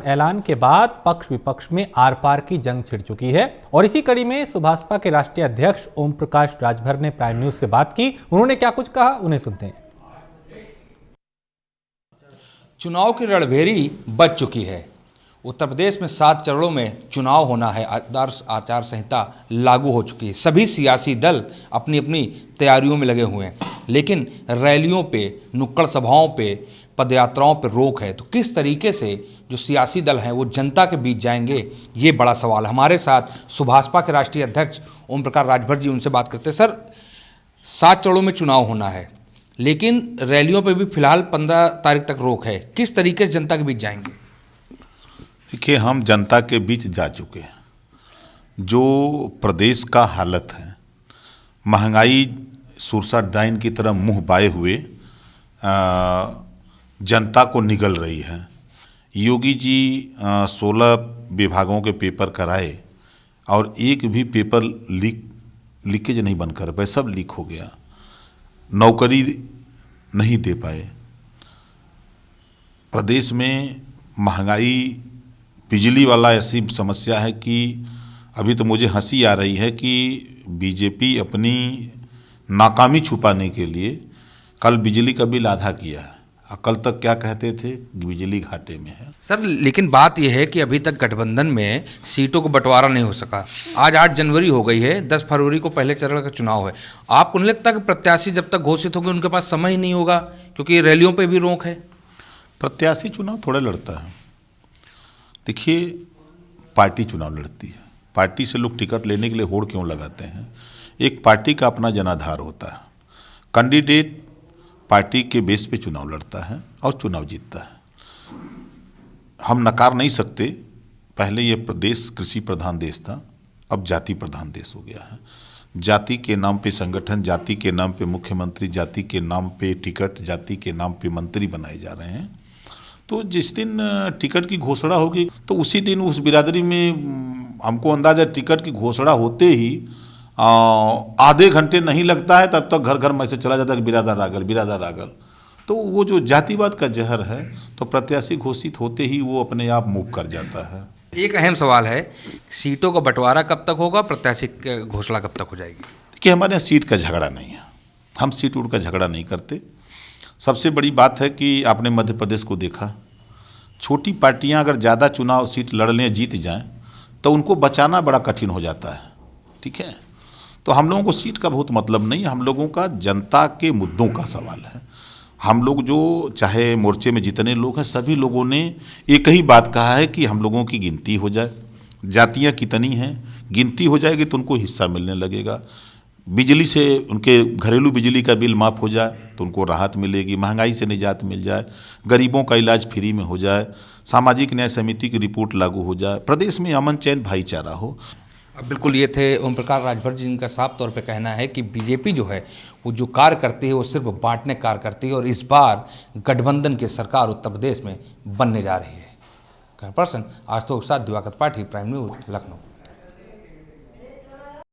ऐलान के बाद पक्ष विपक्ष में आर पार की जंग छिड़ चुकी है और इसी कड़ी में सुभाषपा के राष्ट्रीय अध्यक्ष ओम प्रकाश राजभर ने प्राइम न्यूज से बात की। उन्होंने क्या कुछ कहा, उन्हें सुनते हैं। चुनाव की रणभेरी बज चुकी है। उत्तर प्रदेश में 7 चरणों में चुनाव होना है। आदर्श आचार संहिता लागू हो चुकी है। सभी सियासी दल अपनी अपनी तैयारियों में लगे हुए हैं, लेकिन रैलियों पे, नुक्कड़ सभाओं पे, पदयात्राओं पर रोक है। तो किस तरीके से जो सियासी दल हैं वो जनता के बीच जाएंगे, ये बड़ा सवाल है। हमारे साथ सुभाषपा के राष्ट्रीय अध्यक्ष ओम प्रकाश राजभर जी, उनसे बात करते हैं। सर, 7 चरणों में चुनाव होना है, लेकिन रैलियों पे भी फिलहाल 15 तारीख तक रोक है। किस तरीके से जनता के बीच जाएंगे? देखिए, हम जनता के बीच जा चुके हैं। जो प्रदेश का हालत है, महंगाई सुरसा डाइन की तरह मुंह बाए हुए जनता को निगल रही है। योगी जी 16 विभागों के पेपर कराए और एक भी पेपर लीकेज नहीं बन कर पाए, सब लीक हो गया। नौकरी नहीं दे पाए। प्रदेश में महंगाई, बिजली वाला ऐसी समस्या है कि अभी तो मुझे हंसी आ रही है कि बीजेपी अपनी नाकामी छुपाने के लिए कल बिजली का बिल आधा किया है। कल तक क्या कहते थे, बिजली घाटे में है। सर, लेकिन बात यह है कि अभी तक गठबंधन में सीटों को बंटवारा नहीं हो सका। आज 8 जनवरी हो गई है, 10 फरवरी को पहले चरण का चुनाव है। आपको नहीं लगता कि प्रत्याशी जब तक घोषित होंगे उनके पास समय ही नहीं होगा, क्योंकि रैलियों पे भी रोक है? प्रत्याशी चुनाव थोड़ा लड़ता है। देखिए, पार्टी चुनाव लड़ती है। पार्टी से लोग टिकट लेने के लिए होड़ क्यों लगाते हैं? एक पार्टी का अपना जनाधार होता है। कैंडिडेट पार्टी के बेस पे चुनाव लड़ता है और चुनाव जीतता है। हम नकार नहीं सकते, पहले ये प्रदेश कृषि प्रधान देश था, अब जाति प्रधान देश हो गया है। जाति के नाम पे संगठन, जाति के नाम पे मुख्यमंत्री, जाति के नाम पे टिकट, जाति के नाम पे मंत्री बनाए जा रहे हैं। तो जिस दिन टिकट की घोषणा होगी तो उसी दिन उस बिरादरी में हमको अंदाजा, टिकट की घोषणा होते ही आधे घंटे नहीं लगता है, तब तक घर घर मैसेज चला जाता है कि बिरादर रागल, बिरादर रागल। तो वो जो जातिवाद का जहर है, तो प्रत्याशी घोषित होते ही वो अपने आप मूव कर जाता है। एक अहम सवाल है, सीटों का बंटवारा कब तक होगा, प्रत्याशी की घोषणा कब तक हो जाएगी? देखिए, हमारे यहाँ सीट का झगड़ा नहीं है। हम सीट उड़ का झगड़ा नहीं करते। सबसे बड़ी बात है कि आपने मध्य प्रदेश को देखा, छोटी पार्टियां अगर ज़्यादा चुनाव सीट लड़ लें, जीत जाएं, तो उनको बचाना बड़ा कठिन हो जाता है। ठीक है, तो हम लोगों को सीट का बहुत मतलब नहीं है। हम लोगों का जनता के मुद्दों का सवाल है। हम लोग जो, चाहे मोर्चे में जितने लोग हैं, सभी लोगों ने एक ही बात कहा है कि हम लोगों की गिनती हो जाए। जातियां कितनी हैं, गिनती हो जाएगी तो उनको हिस्सा मिलने लगेगा। बिजली से, उनके घरेलू बिजली का बिल माफ़ हो जाए तो उनको राहत मिलेगी। महंगाई से निजात मिल जाए, गरीबों का इलाज फ्री में हो जाए, सामाजिक न्याय समिति की रिपोर्ट लागू हो जाए, प्रदेश में अमन चैन भाईचारा हो। अब बिल्कुल, ये थे ओम प्रकाश राजभर जी, जिनका साफ तौर पे कहना है कि बीजेपी जो है वो जो कार्य करती है वो सिर्फ बांटने कार्य करती है, और इस बार गठबंधन की सरकार उत्तर प्रदेश में बनने जा रही है। पर्सन आज तो साथ दिवाकर पाठी, प्राइम न्यूज, लखनऊ।